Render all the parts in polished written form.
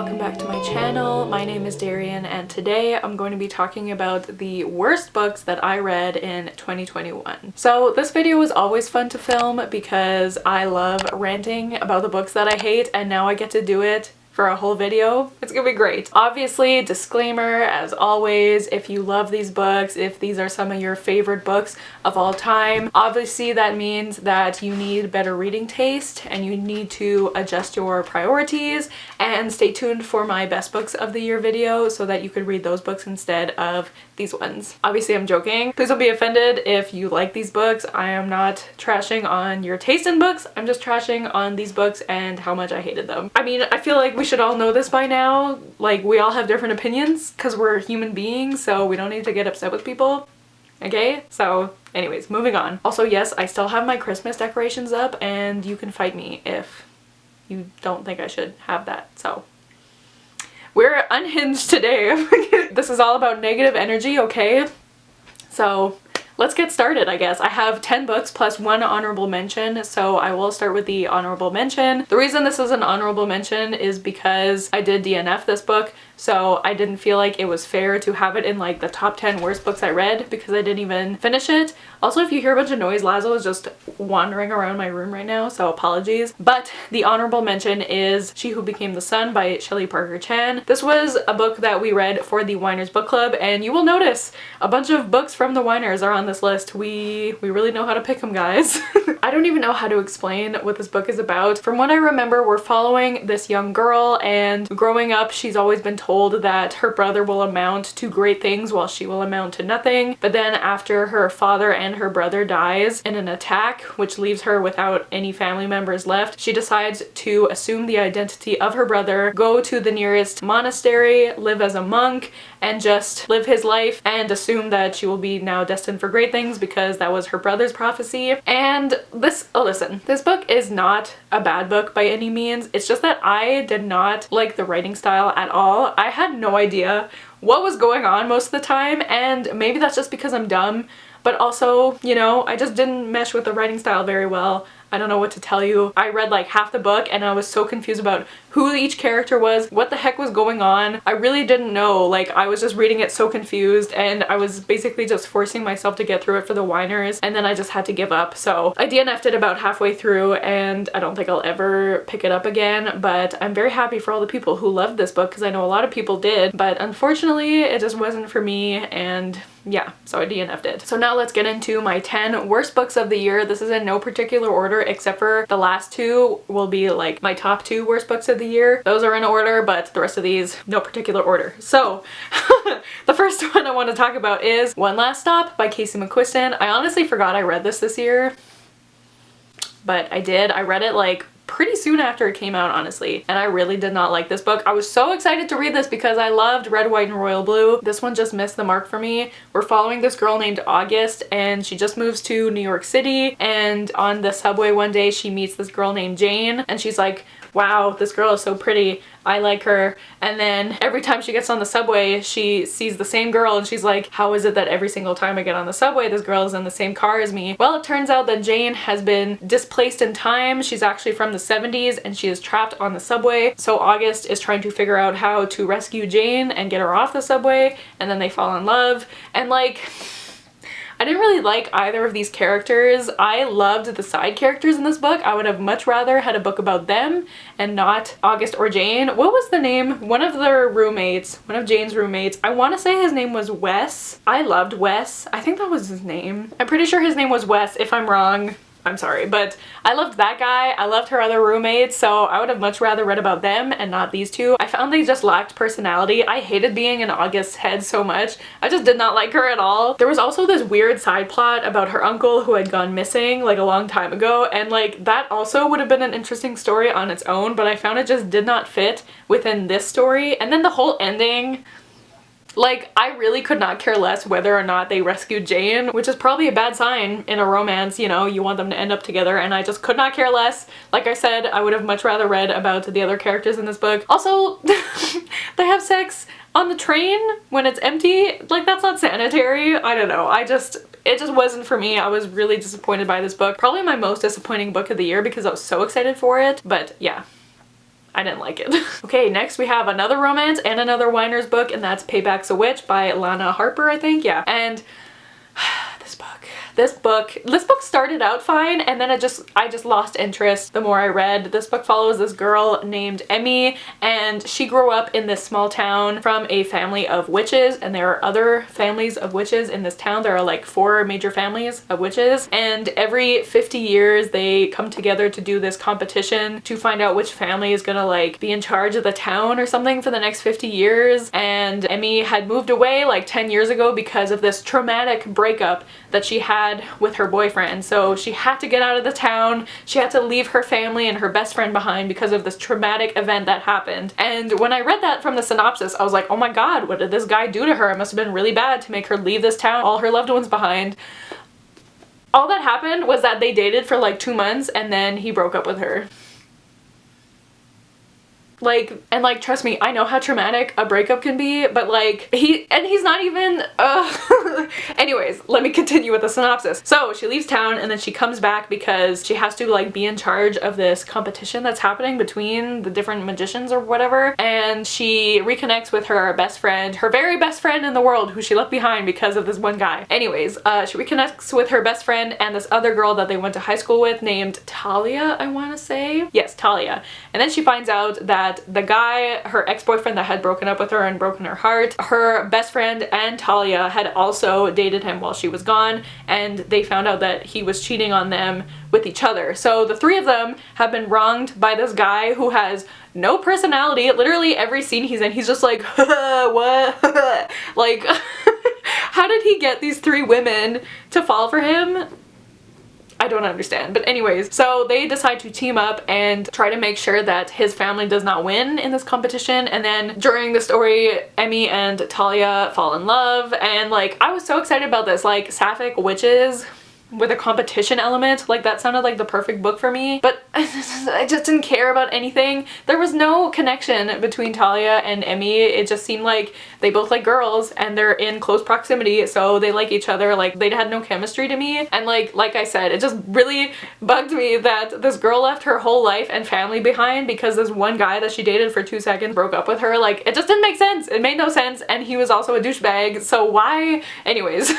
welcome back to my channel. My name is Darian and today I'm going to be talking about the worst books that I read in 2021. So this video is always fun to film because I love ranting about the books that I hate, and now I get to do it for a whole video. It's gonna be great. Obviously, disclaimer as always, if you love these books, if these are some of your favorite books of all time, obviously that means that you need better reading taste and you need to adjust your priorities, and stay tuned for my best books of the year video so that you could read those books instead of these ones. Obviously I'm joking. Please don't be offended if you like these books. I am not trashing on your taste in books. I'm just trashing on these books and how much I hated them. I mean, I feel like we should all know this by now. Like, we all have different opinions because we're human beings, so we don't need to get upset with people. Okay? So anyways, moving on. Also, yes, I still have my Christmas decorations up and you can fight me if you don't think I should have that. So we're unhinged today. This is all about negative energy, okay? So let's get started, I guess. I have 10 books plus one honorable mention, so I will start with the honorable mention. The reason this is an honorable mention is because I did DNF this book, so I didn't feel like it was fair to have it in like the top 10 worst books I read because I didn't even finish it. Also, if you hear a bunch of noise, Lazo is just wandering around my room right now, so apologies. But the honorable mention is She Who Became the Sun by Shelley Parker Chan. This was a book that we read for the Whiners Book Club, and you will notice a bunch of books from the Whiners are on this list. We really know how to pick them, guys. I don't even know how to explain what this book is about. From what I remember, we're following this young girl, and growing up she's always been told that her brother will amount to great things while she will amount to nothing. But then after her father and her brother dies in an attack, which leaves her without any family members left, she decides to assume the identity of her brother, go to the nearest monastery, live as a monk, and just live his life and assume that she will be now destined for great things because that was her brother's prophecy. And listen, this book is not a bad book by any means. It's just that I did not like the writing style at all. I had no idea what was going on most of the time, and maybe that's just because I'm dumb, but also, you know, I just didn't mesh with the writing style very well. I don't know what to tell you. I read like half the book and I was so confused about who each character was, what the heck was going on. I really didn't know. Like, I was just reading it so confused, and I was basically just forcing myself to get through it for the Whiners, and then I just had to give up. So I DNF'd it about halfway through, and I don't think I'll ever pick it up again, but I'm very happy for all the people who loved this book because I know a lot of people did, but unfortunately it just wasn't for me, and yeah, so I DNF'd it. So now let's get into my 10 worst books of the year. This is in no particular order except for the last two will be like my top 2 worst books of the year. Those are in order, but the rest of these, no particular order. So the first one I want to talk about is One Last Stop by Casey McQuiston. I honestly forgot I read this year, but I did. I read it like pretty soon after it came out, honestly, and I really did not like this book. I was so excited to read this because I loved Red, White, and Royal Blue. This one just missed the mark for me. We're following this girl named August, and she just moves to New York City, and on the subway one day she meets this girl named Jane, and she's like, wow, this girl is so pretty, I like her. And then every time she gets on the subway she sees the same girl and she's like, how is it that every single time I get on the subway this girl is in the same car as me? Well, it turns out that Jane has been displaced in time. She's actually from the 70s and she is trapped on the subway. So August is trying to figure out how to rescue Jane and get her off the subway, and then they fall in love. And like, I didn't really like either of these characters. I loved the side characters in this book. I would have much rather had a book about them and not August or Jane. What was the name? One of their roommates, one of Jane's roommates, I want to say his name was Wes. I loved Wes. I think that was his name. I'm pretty sure his name was Wes. If I'm wrong, I'm sorry, but I loved that guy. I loved her other roommates, so I would have much rather read about them and not these two. I found they just lacked personality. I hated being in August's head so much. I just did not like her at all. There was also this weird side plot about her uncle who had gone missing like a long time ago, and like that also would have been an interesting story on its own, but I found it just did not fit within this story. And then the whole ending, like, I really could not care less whether or not they rescued Jane, which is probably a bad sign in a romance, you know, you want them to end up together, and I just could not care less. Like I said, I would have much rather read about the other characters in this book. Also, they have sex on the train when it's empty. Like, that's not sanitary. I don't know. It just wasn't for me. I was really disappointed by this book. Probably my most disappointing book of the year because I was so excited for it, but yeah. I didn't like it. Okay, next we have another romance and another Weiner's book, and that's Payback's a Witch by Lana Harper, I think. Yeah. And this book started out fine, and then I just lost interest the more I read. This book follows this girl named Emmy, and she grew up in this small town from a family of witches, and there are other families of witches in this town. There are like 4 major families of witches, and every 50 years they come together to do this competition to find out which family is gonna like be in charge of the town or something for the next 50 years. And Emmy had moved away like 10 years ago because of this traumatic breakup that she had with her boyfriend. So she had to get out of the town. She had to leave her family and her best friend behind because of this traumatic event that happened. And when I read that from the synopsis, I was like, oh my god, what did this guy do to her? It must have been really bad to make her leave this town, all her loved ones behind. All that happened was that they dated for like 2 months and then he broke up with her. Like, and like, trust me, I know how traumatic a breakup can be, but like, he's not even, anyways, let me continue with the synopsis. So she leaves town and then she comes back because she has to like be in charge of this competition that's happening between the different magicians or whatever. And she reconnects with her best friend, her very best friend in the world, who she left behind because of this one guy. Anyways, she reconnects with her best friend and this other girl that they went to high school with named Talia, I want to say. Yes, Talia. And then she finds out that the guy, her ex-boyfriend that had broken up with her and broken her heart, her best friend and Talia had also dated him while she was gone, and they found out that he was cheating on them with each other. So the 3 of them have been wronged by this guy who has no personality. Literally every scene he's in, he's just like, what? Like, how did he get these 3 women to fall for him? I don't understand. But anyways, so they decide to team up and try to make sure that his family does not win in this competition. And then during the story, Emmy and Talia fall in love, and like, I was so excited about this, like sapphic witches with a competition element. Like, that sounded like the perfect book for me, but I just didn't care about anything. There was no connection between Talia and Emmy. It just seemed like they both like girls and they're in close proximity, so they like each other. Like, they had no chemistry to me. And like I said, it just really bugged me that this girl left her whole life and family behind because this one guy that she dated for 2 seconds broke up with her. Like, it just didn't make sense. It made no sense, and he was also a douchebag, so why? Anyways,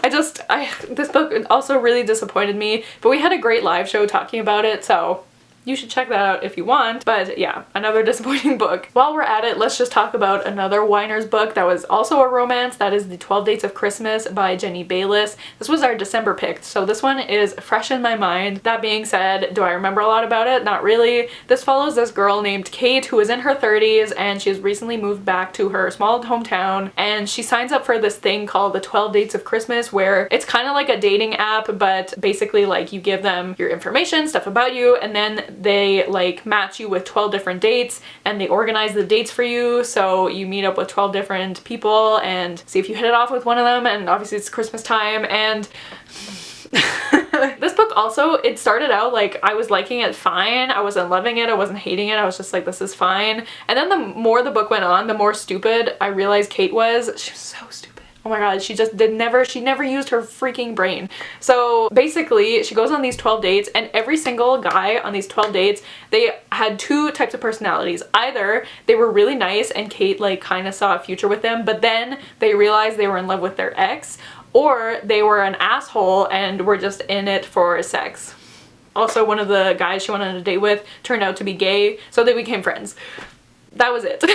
this book also really disappointed me, but we had a great live show talking about it, so you should check that out if you want. But yeah, another disappointing book. While we're at it, let's just talk about another Weiner's book that was also a romance. That is The 12 Dates of Christmas by Jenny Bayliss. This was our December pick, so this one is fresh in my mind. That being said, do I remember a lot about it? Not really. This follows this girl named Kate who is in her 30s, and she's recently moved back to her small hometown, and she signs up for this thing called the 12 Dates of Christmas, where it's kind of like a dating app, but basically like you give them your information, stuff about you, and then they like match you with 12 different dates, and they organize the dates for you, so you meet up with 12 different people and see if you hit it off with one of them. And obviously it's Christmas time, and this book also, it started out like I was liking it fine. I wasn't loving it, I wasn't hating it, I was just like, this is fine. And then the more the book went on, the more stupid I realized Kate was. She was so stupid. Oh my god, she never used her freaking brain. So basically, she goes on these 12 dates, and every single guy on these 12 dates, they had 2 types of personalities. Either they were really nice and Kate like kind of saw a future with them, but then they realized they were in love with their ex, or they were an asshole and were just in it for sex. Also, one of the guys she went on a date with turned out to be gay, so they became friends. That was it.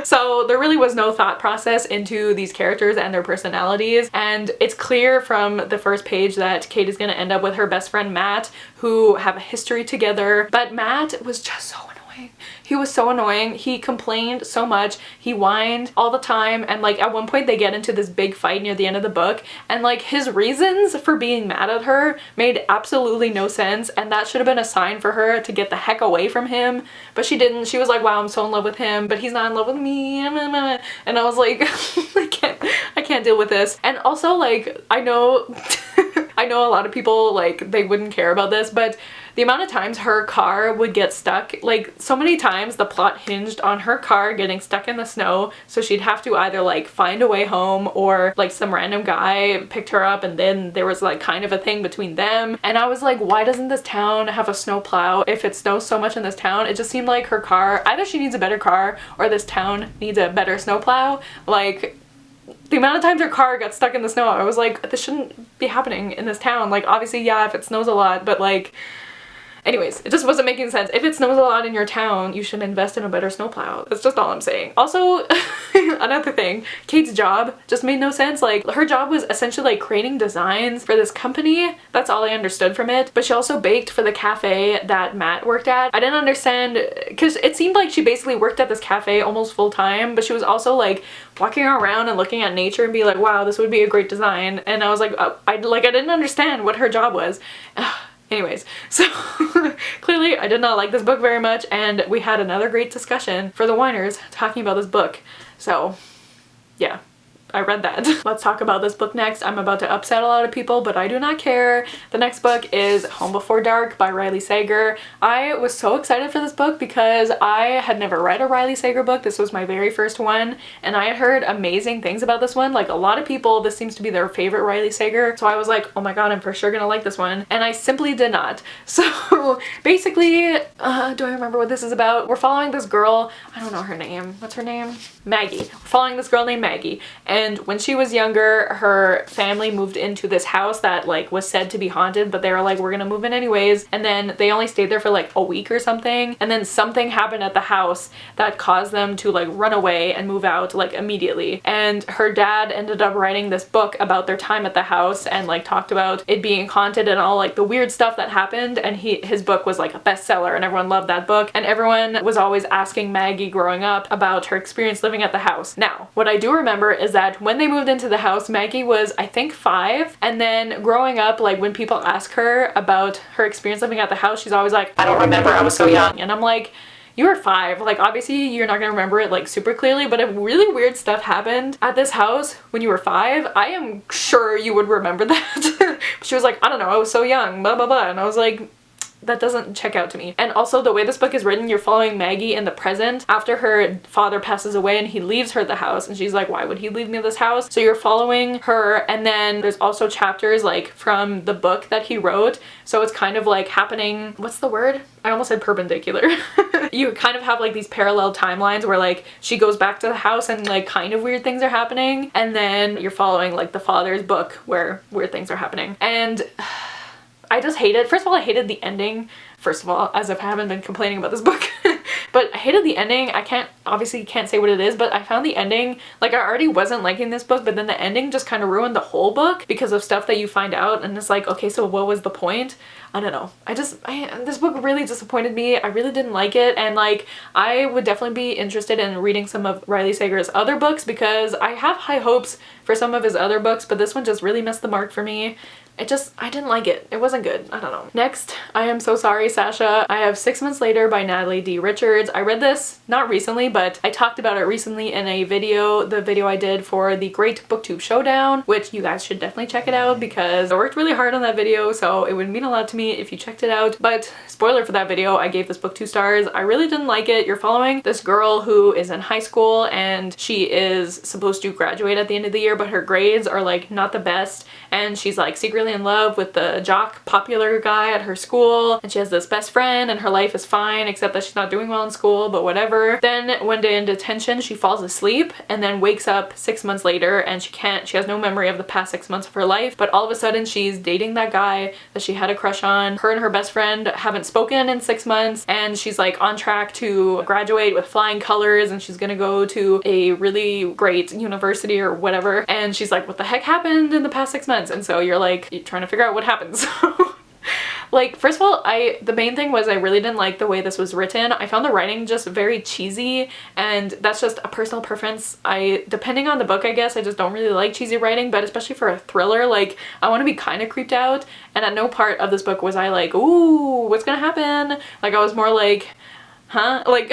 So there really was no thought process into these characters and their personalities, and it's clear from the first page that Kate is going to end up with her best friend Matt, who have a history together. But Matt was just so annoying. He was so annoying. He complained so much. He whined all the time, and like at one point they get into this big fight near the end of the book, and like his reasons for being mad at her made absolutely no sense, and that should have been a sign for her to get the heck away from him, but she didn't. She was like, wow, I'm so in love with him, but he's not in love with me, and I was like, I can't deal with this. And also, like, I know I know a lot of people, like, they wouldn't care about this, but the amount of times her car would get stuck, like, so many times the plot hinged on her car getting stuck in the snow, so she'd have to either like find a way home, or like some random guy picked her up and then there was like kind of a thing between them. And I was like, why doesn't this town have a snow plow? If it snows so much in this town, it just seemed like her car, either she needs a better car or this town needs a better snow plow. Like, the amount of times her car got stuck in the snow, I was like, this shouldn't be happening in this town. Like, obviously, yeah, if it snows a lot, but like, anyways, it just wasn't making sense. If it snows a lot in your town, you should invest in a better snowplow. That's just all I'm saying. Also, another thing, Kate's job just made no sense. Like, her job was essentially like creating designs for this company. That's all I understood from it. But she also baked for the cafe that Matt worked at. I didn't understand, because it seemed like she basically worked at this cafe almost full time, but she was also like walking around and looking at nature and be like, wow, this would be a great design. And I was like, I didn't understand what her job was. Anyways, so clearly I did not like this book very much, and we had another great discussion for the whiners talking about this book. So yeah, I read that. Let's talk about this book next. I'm about to upset a lot of people, but I do not care. The next book is Home Before Dark by Riley Sager. I was so excited for this book because I had never read a Riley Sager book. This was my very first one, and I had heard amazing things about this one. Like, a lot of people, this seems to be their favorite Riley Sager. So I was like, oh my god, I'm for sure gonna like this one. And I simply did not. So basically, do I remember what this is about? We're following this girl. I don't know her name. What's her name? Maggie. We're following this girl named Maggie. And when she was younger, her family moved into this house that like was said to be haunted, but they were like, we're gonna move in anyways. And then they only stayed there for like a week or something. And then something happened at the house that caused them to like run away and move out like immediately. And her dad ended up writing this book about their time at the house and like talked about it being haunted and all like the weird stuff that happened. And his book was like a bestseller and everyone loved that book. And everyone was always asking Maggie growing up about her experience living at the house. Now, what I do remember is that when they moved into the house, Maggie was, I think, 5. And then growing up, like when people ask her about her experience living at the house, she's always like, I don't remember, I was so young. And I'm like, you were 5. Like, obviously you're not gonna remember it like super clearly, but if really weird stuff happened at this house when you were 5, I am sure you would remember that. She was like, I don't know, I was so young, blah blah blah. And I was like, that doesn't check out to me. And also the way this book is written, you're following Maggie in the present after her father passes away and he leaves her the house, and she's like, why would he leave me this house? So you're following her, and then there's also chapters like from the book that he wrote, so it's kind of like happening, what's the word? I almost said perpendicular. You kind of have like these parallel timelines where like she goes back to the house and like kind of weird things are happening, and then you're following like the father's book where weird things are happening. And I just hate it. First of all, I hated the ending. First of all, as if I haven't been complaining about this book. But I hated the ending. I obviously can't say what it is, but I found the ending, like, I already wasn't liking this book, but then the ending just kind of ruined the whole book because of stuff that you find out, and it's like, okay, so what was the point? I don't know. This book really disappointed me. I really didn't like it, and like, I would definitely be interested in reading some of Riley Sager's other books because I have high hopes for some of his other books, but this one just really missed the mark for me. I didn't like it. It wasn't good. I don't know. Next, I Am So Sorry, Sasha. I have 6 Months Later by Natalie D. Richards. I read this not recently, but I talked about it recently in a video, the video I did for the Great Booktube Showdown, which you guys should definitely check it out because I worked really hard on that video, so it would mean a lot to me if you checked it out. But spoiler for that video, I gave this book 2 stars. I really didn't like it. You're following this girl who is in high school and she is supposed to graduate at the end of the year, but her grades are like not the best, and she's like secretly in love with the jock popular guy at her school, and she has this best friend and her life is fine except that she's not doing well in school, but whatever. Then one day in detention she falls asleep and then wakes up 6 months later, and she has no memory of the past 6 months of her life, but all of a sudden she's dating that guy that she had a crush on. Her and her best friend haven't spoken in 6 months, and she's like on track to graduate with flying colors, and she's gonna go to a really great university or whatever, and she's like, what the heck happened in the past 6 months? And so you're like, you're trying to figure out what happens. Like, first of all, the main thing was I really didn't like the way this was written. I found the writing just very cheesy, and that's just a personal preference. Depending on the book, I guess, I just don't really like cheesy writing, but especially for a thriller, like, I want to be kind of creeped out, and at no part of this book was I like, ooh, what's gonna happen? Like, I was more like, huh? Like,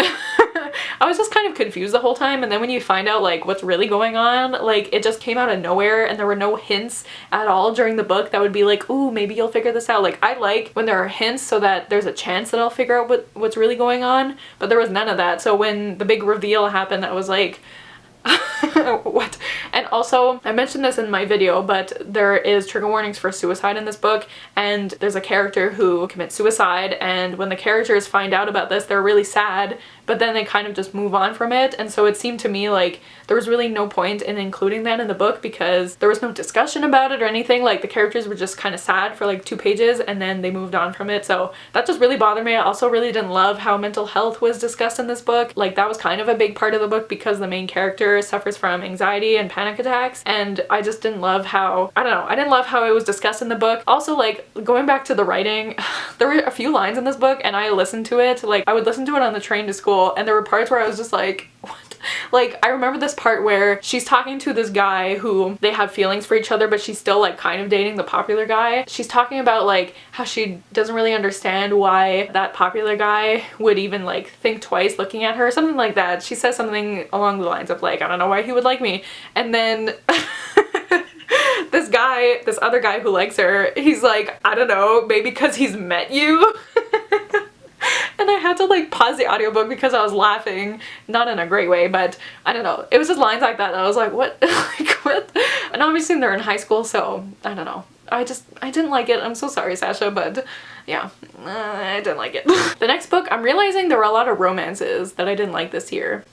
I was just kind of confused the whole time, and then when you find out like what's really going on, like it just came out of nowhere and there were no hints at all during the book that would be like, ooh, maybe you'll figure this out. Like I like when there are hints so that there's a chance that I'll figure out what's really going on, but there was none of that. So when the big reveal happened, I was like, what? And also, I mentioned this in my video, but there is trigger warnings for suicide in this book, and there's a character who commits suicide, and when the characters find out about this, they're really sad, but then they kind of just move on from it. And so it seemed to me like there was really no point in including that in the book because there was no discussion about it or anything. Like the characters were just kind of sad for like 2 pages and then they moved on from it. So that just really bothered me. I also really didn't love how mental health was discussed in this book. Like that was kind of a big part of the book because the main character suffers from anxiety and panic attacks, and I just didn't love how, I don't know, I didn't love how it was discussed in the book. Also, like going back to the writing, there were a few lines in this book and I listened to it, like I would listen to it on the train to school, and there were parts where I was just like, what? Like I remember this part where she's talking to this guy who they have feelings for each other, but she's still like kind of dating the popular guy. She's talking about like how she doesn't really understand why that popular guy would even like think twice looking at her, something like that. She says something along the lines of like, I don't know why he would like me. And then this other guy who likes her, he's like, I don't know, maybe because he's met you. And I had to like pause the audiobook because I was laughing, not in a great way, but I don't know. It was just lines like that and I was like, what? Like, what? And obviously they're in high school, so I don't know. I didn't like it. I'm so sorry, Sasha, but yeah, I didn't like it. The next book, I'm realizing there were a lot of romances that I didn't like this year.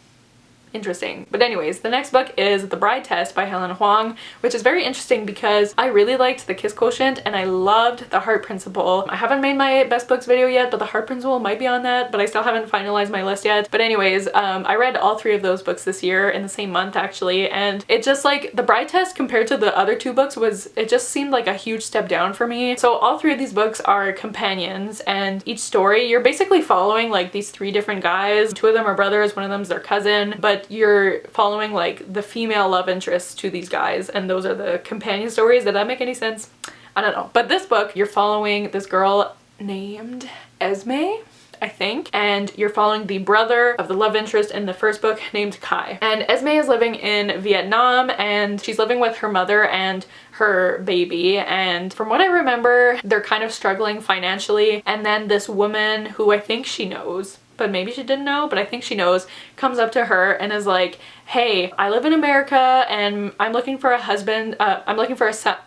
Interesting. But anyways, the next book is The Bride Test by Helen Huang, which is very interesting because I really liked The Kiss Quotient and I loved The Heart Principle. I haven't made my best books video yet, but The Heart Principle might be on that, but I still haven't finalized my list yet. But anyways, I read all 3 of those books this year in the same month actually, and it just like, The Bride Test compared to the other 2 books it just seemed like a huge step down for me. So all 3 of these books are companions, and each story you're basically following like these 3 different guys. 2 of them are brothers, one of them's their cousin, but you're following like the female love interests to these guys, and those are the companion stories. Did that make any sense? I don't know. But this book, you're following this girl named Esme, I think, and you're following the brother of the love interest in the first book named Kai. And Esme is living in Vietnam, and she's living with her mother and her baby, and from what I remember, they're kind of struggling financially, and then this woman who I think she knows, but maybe she didn't know, but I think she knows, comes up to her and is like, hey, I live in America and I'm looking for a husband, I'm looking for a son.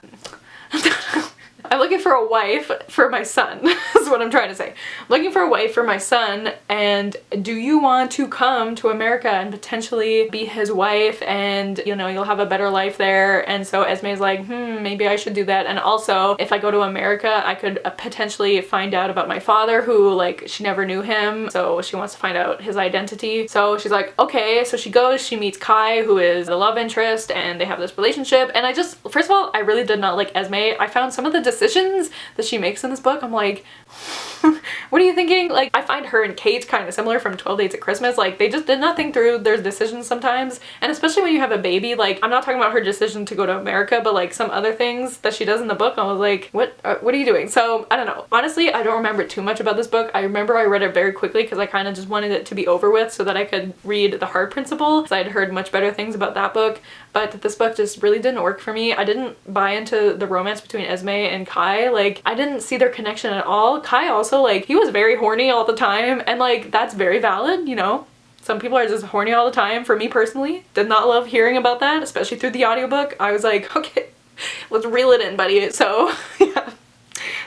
I'm looking for a wife for my son, is what I'm trying to say. I'm looking for a wife for my son, and do you want to come to America and potentially be his wife, and you know, you'll have a better life there? And so Esme's like, maybe I should do that. And also, if I go to America, I could potentially find out about my father, who like, she never knew him, so she wants to find out his identity. So she's like, okay. So she goes, she meets Kai, who is the love interest, and they have this relationship. And I just, first of all, I really did not like Esme. I found some of the decisions that she makes in this book, I'm like, what are you thinking? Like, I find her and Kate kind of similar from 12 Dates at Christmas. Like, they just did not think through their decisions sometimes, and especially when you have a baby. Like, I'm not talking about her decision to go to America, but like some other things that she does in the book, I was like, what are you doing? So I don't know. Honestly, I don't remember too much about this book. I remember I read it very quickly because I kind of just wanted it to be over with so that I could read The Heart Principle, because I'd heard much better things about that book. But this book just really didn't work for me. I didn't buy into the romance between Esme and Kai. Like, I didn't see their connection at all. Kai also, like, he was very horny all the time, and like, that's very valid, you know? Some people are just horny all the time. For me personally, did not love hearing about that, especially through the audiobook. I was like, okay, let's reel it in, buddy. So yeah.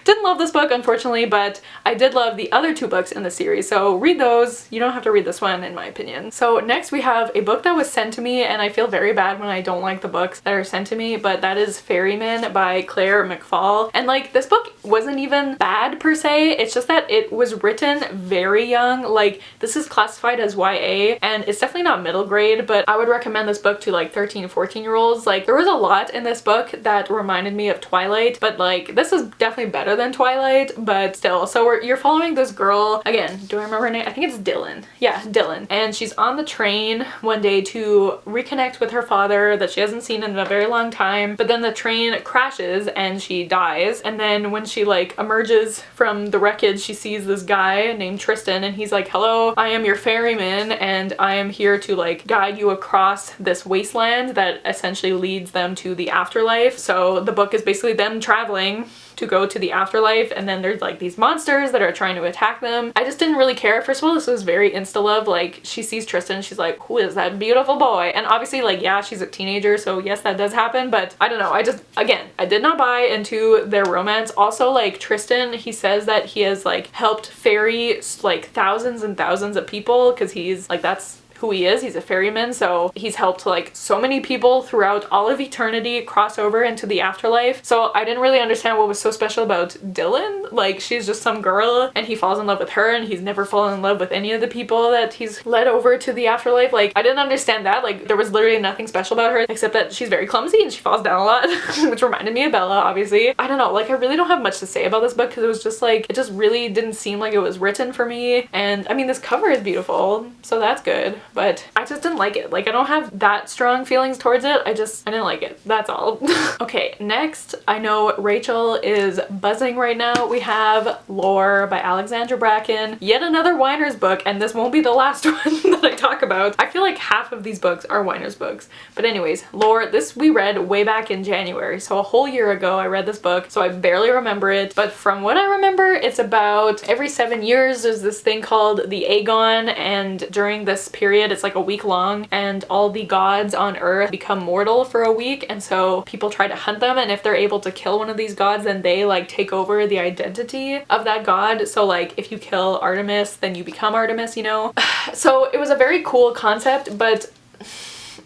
Didn't love this book, unfortunately, but I did love the other 2 books in the series, so read those. You don't have to read this one, in my opinion. So next we have a book that was sent to me, and I feel very bad when I don't like the books that are sent to me, but that is Ferryman by Claire McFall. And like, this book wasn't even bad per se, it's just that it was written very young. Like, this is classified as YA, and it's definitely not middle grade, but I would recommend this book to like 13, 14-year-olds. Like, there was a lot in this book that reminded me of Twilight, but like, this is definitely better better than Twilight, but still. So you're following this girl, again, do I remember her name? I think it's Dylan. Yeah, Dylan. And she's on the train one day to reconnect with her father that she hasn't seen in a very long time, but then the train crashes and she dies. And then when she like emerges from the wreckage, she sees this guy named Tristan, and he's like, hello, I am your ferryman, and I am here to like guide you across this wasteland that essentially leads them to the afterlife. So the book is basically them traveling to go to the afterlife, and then there's like these monsters that are trying to attack them. I just didn't really care. First of all, this was very insta love. Like, she sees Tristan and she's like, who is that beautiful boy? And obviously, like, yeah, she's a teenager, so yes, that does happen, but I don't know. I just, again, I did not buy into their romance. Also, like, Tristan, he says that he has like helped ferry like thousands and thousands of people because he's like, that's who he is. He's a ferryman, so he's helped like so many people throughout all of eternity cross over into the afterlife. So I didn't really understand what was so special about Dylan. Like, she's just some girl and he falls in love with her, and he's never fallen in love with any of the people that he's led over to the afterlife. Like, I didn't understand that. Like, there was literally nothing special about her except that she's very clumsy and she falls down a lot, which reminded me of Bella, obviously. I don't know, like, I really don't have much to say about this book because it was just like, it just really didn't seem like it was written for me. And I mean, this cover is beautiful, so that's good, but I just didn't like it. Like, I don't have that strong feelings towards it. I didn't like it. That's all. Okay, next, I know Rachel is buzzing right now. We have Lore by Alexandra Bracken. Yet another Weiner's book, and this won't be the last one that I talk about. I feel like half of these books are Weiner's books. But anyways, Lore, this we read way back in January, so a whole year ago I read this book, so I barely remember it. But from what I remember, it's about every 7 years there's this thing called the Aegon, and during this period it's like a week long, and all the gods on earth become mortal for a week, and so people try to hunt them, and if they're able to kill one of these gods, then they like take over the identity of that god. So like, if you kill Artemis, then you become Artemis, you know? So it was a very cool concept, but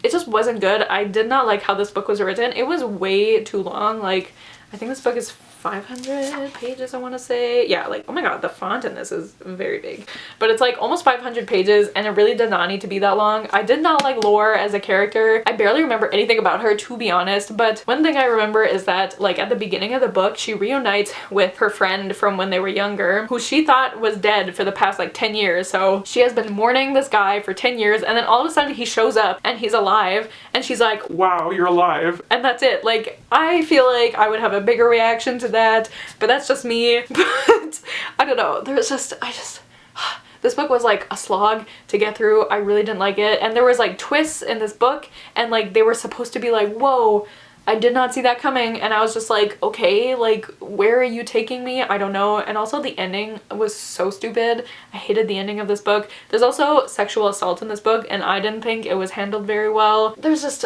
it just wasn't good. I did not like how this book was written. It was way too long. Like, I think this book is 500 pages, I want to say. Yeah, like, oh my god, the font in this is very big. But it's like almost 500 pages, and it really did not need to be that long. I did not like Lore as a character. I barely remember anything about her, to be honest, but one thing I remember is that like at the beginning of the book, she reunites with her friend from when they were younger, who she thought was dead for the past like 10 years. So she has been mourning this guy for 10 years, and then all of a sudden he shows up and he's alive, and she's like, wow, you're alive. And that's it. Like, I feel like I would have a bigger reaction to that, but that's just me. But I don't know, this book was like a slog to get through. I really didn't like it, and there was like twists in this book, and like they were supposed to be like, whoa, I did not see that coming, and I was just like, okay, like, where are you taking me? I don't know. And also the ending was so stupid. I hated the ending of this book. There's also sexual assault in this book, and I didn't think it was handled very well. There's just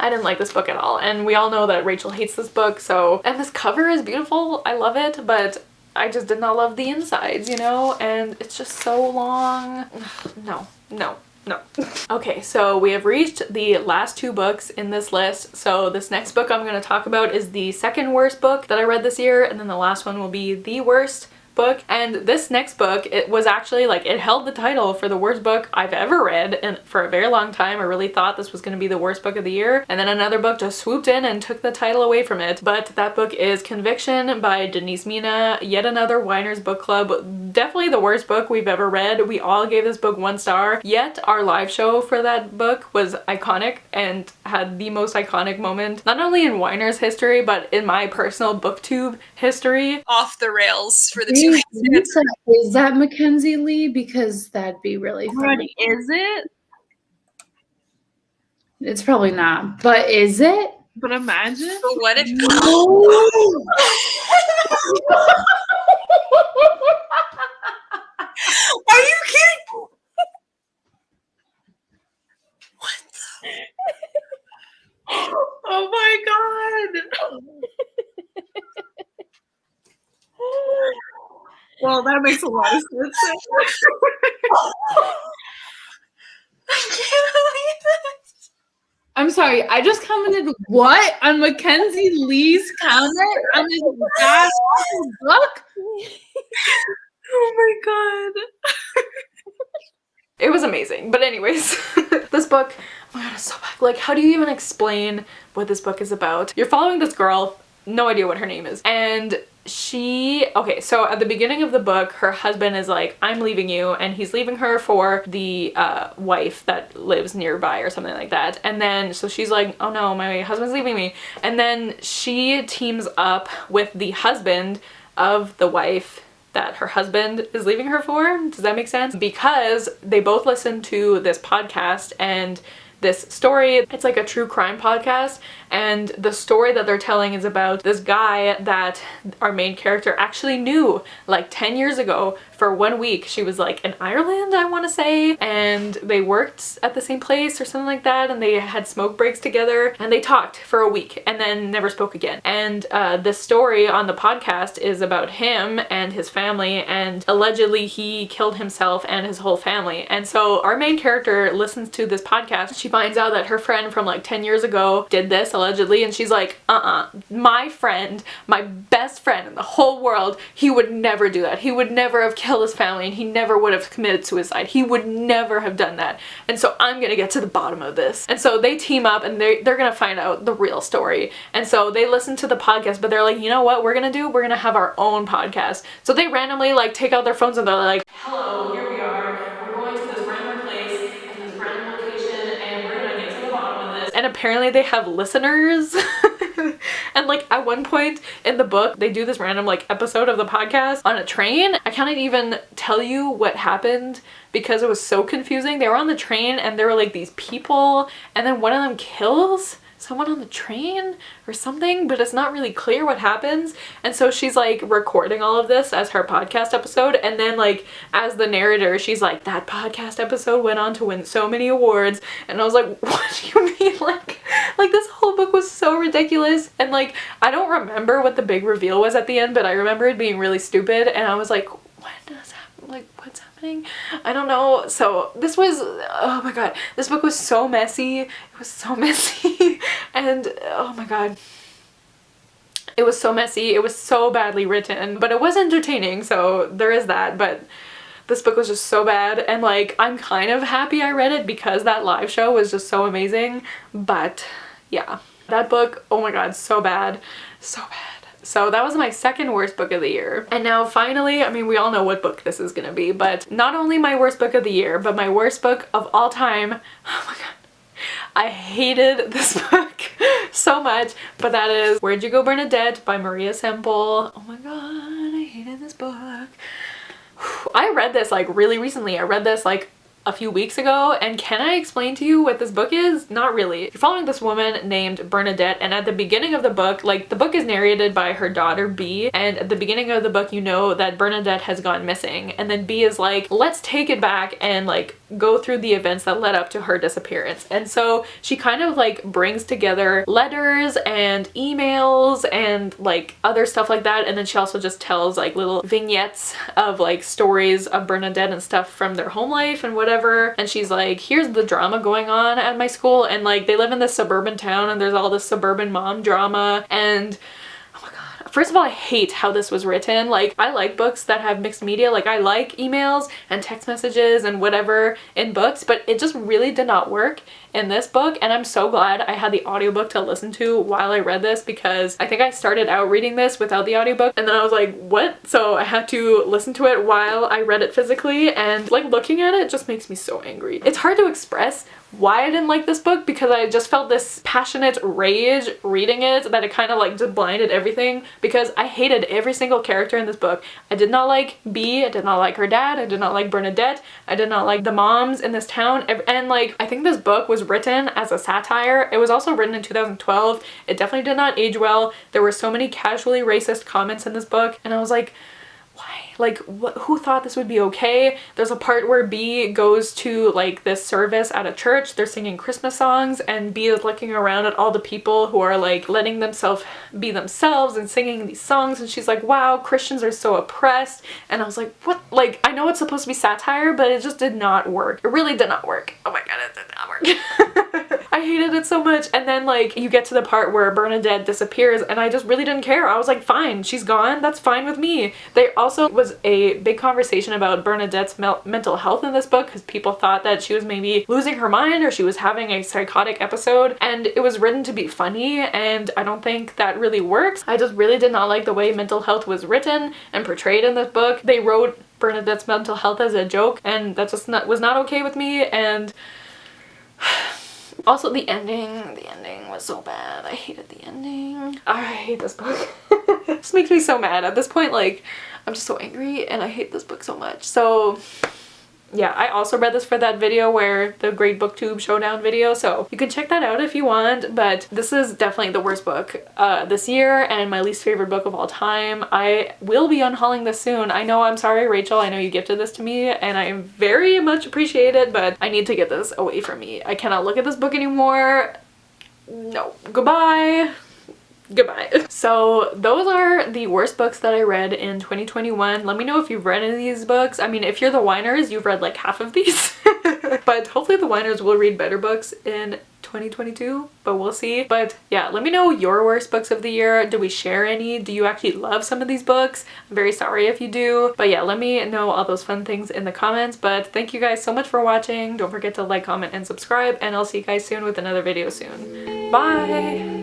I didn't like this book at all, and we all know that Rachel hates this book, so, and this cover is beautiful, I love it, but I just did not love the insides, you know, and it's just so long. No. Okay, so we have reached the last two books in this list. So this next book I'm going to talk about is the second worst book that I read this year, and then the last one will be the worst book. And this next book, it was actually like, it held the title for the worst book I've ever read, and for a very long time I really thought this was going to be the worst book of the year, and then another book just swooped in and took the title away from it. But that book is Conviction by Denise Mina. Yet another Weiner's Book Club. Definitely the worst book we've ever read. We all gave this book 1 star, yet our live show for that book was iconic and had the most iconic moment, not only in Weiner's history, but in my personal booktube history. Off the rails for the 2 minutes. Is that Mackenzie Lee? Because that'd be really funny. Is it? It's probably not, but is it? But imagine. But what if? Are you kidding? What the? Oh my god. Well, that makes a lot of sense. I can't believe it. I'm sorry, I just commented what on Mackenzie Lee's comment on his last book? Oh my god. It was amazing. But anyways, this book, oh my god, it's so bad. Like, how do you even explain what this book is about? You're following this girl, no idea what her name is, and okay, so at the beginning of the book, her husband is like, I'm leaving you, and he's leaving her for the wife that lives nearby or something like that. And then, so she's like, oh no, my husband's leaving me. And then she teams up with the husband of the wife that her husband is leaving her for. Does that make sense? Because they both listen to this podcast and this story. It's like a true crime podcast, and the story that they're telling is about this guy that our main character actually knew like 10 years ago for 1 week. She was like in Ireland, I want to say, and they worked at the same place or something like that, and they had smoke breaks together, and they talked for a week and then never spoke again. And the story on the podcast is about him and his family, and allegedly he killed himself and his whole family. And so our main character listens to this podcast. She finds out that her friend from like 10 years ago did this allegedly, and she's like, my friend, my best friend in the whole world, he would never do that. He would never have killed his family, and he never would have committed suicide. He would never have done that. And so I'm gonna get to the bottom of this. And so they team up, and they're gonna find out the real story. And so they listen to the podcast, but they're like, you know what we're gonna do? We're gonna have our own podcast. So they randomly like take out their phones and they're like, hello, here we are. We're going to this random place and this random location, and we're gonna get to the bottom of this. And apparently they have listeners. And like at one point in the book, they do this random like episode of the podcast on a train. I can't even tell you what happened because it was so confusing. They were on the train and there were like these people, and then one of them kills someone on the train or something, but it's not really clear what happens. And so she's like recording all of this as her podcast episode, and then like as the narrator, she's like, that podcast episode went on to win so many awards. And I was like, what do you mean? Like this whole book was so ridiculous. And like I don't remember what the big reveal was at the end, but I remember it being really stupid, and I was like, what does happen? Like what's happening? I don't know. So this was, oh my god, this book was so messy. It was so messy. And oh my god, it was so messy. It was so badly written, but it was entertaining, so there is that. But this book was just so bad, and like I'm kind of happy I read it because that live show was just so amazing. But yeah, that book, oh my god, so bad, so bad. So that was my second worst book of the year. And now finally, I mean, we all know what book this is gonna be, but not only my worst book of the year, but my worst book of all time. Oh my god, I hated this book so much, but that is Where'd You Go Bernadette by Maria Semple. Oh my god, I hated this book. I read this like really recently. I read this like a few weeks ago, and can I explain to you what this book is? Not really. You're following this woman named Bernadette, and at the beginning of the book, like the book is narrated by her daughter B, and at the beginning of the book you know that Bernadette has gone missing, and then B is like, let's take it back and like go through the events that led up to her disappearance. And so she kind of like brings together letters and emails and like other stuff like that, and then she also just tells like little vignettes of like stories of Bernadette and stuff from their home life and whatever. And she's like, here's the drama going on at my school, and like they live in this suburban town and there's all this suburban mom drama. And oh my god, first of all, I hate how this was written. Like I like books that have mixed media, like I like emails and text messages and whatever in books, but it just really did not work in this book. And I'm so glad I had the audiobook to listen to while I read this, because I think I started out reading this without the audiobook and then I was like, what? So I had to listen to it while I read it physically, and like looking at it just makes me so angry. It's hard to express why I didn't like this book, because I just felt this passionate rage reading it that it kind of like just blinded everything, because I hated every single character in this book. I did not like B, I did not like her dad, I did not like Bernadette, I did not like the moms in this town, and like I think this book was written as a satire. It was also written in 2012. It definitely did not age well. There were so many casually racist comments in this book, and I was like, why? Like, who thought this would be okay? There's a part where B goes to like this service at a church. They're singing Christmas songs, and B is looking around at all the people who are like letting themselves be themselves and singing these songs, and she's like, wow, Christians are so oppressed. And I was like, what? Like, I know it's supposed to be satire, but it just did not work. It really did not work. Oh my god, it did not work. I I hated it so much. And then like you get to the part where Bernadette disappears and I just really didn't care. I was like, fine, she's gone, that's fine with me. There also was a big conversation about Bernadette's mental health in this book because people thought that she was maybe losing her mind or she was having a psychotic episode, and it was written to be funny, and I don't think that really works. I just really did not like the way mental health was written and portrayed in this book. They wrote Bernadette's mental health as a joke, and that just was not okay with me. And also the ending was so bad. I hated the ending. I hate this book. This makes me so mad. At this point, like, I'm just so angry and I hate this book so much. So yeah, I also read this for that video where the Great Booktube Showdown video, so you can check that out if you want, but this is definitely the worst book this year and my least favorite book of all time. I will be unhauling this soon. I know, I'm sorry Rachel, I know you gifted this to me and I very much appreciate it, but I need to get this away from me. I cannot look at this book anymore. No. Goodbye. Goodbye. So those are the worst books that I read in 2021. Let me know if you've read any of these books. I mean, if you're the whiners, you've read like half of these. But hopefully the whiners will read better books in 2022, but we'll see. But yeah, let me know your worst books of the year. Do we share any? Do you actually love some of these books? I'm very sorry if you do. But yeah, let me know all those fun things in the comments. But thank you guys so much for watching. Don't forget to like, comment, and subscribe, and I'll see you guys soon with another video soon. Bye!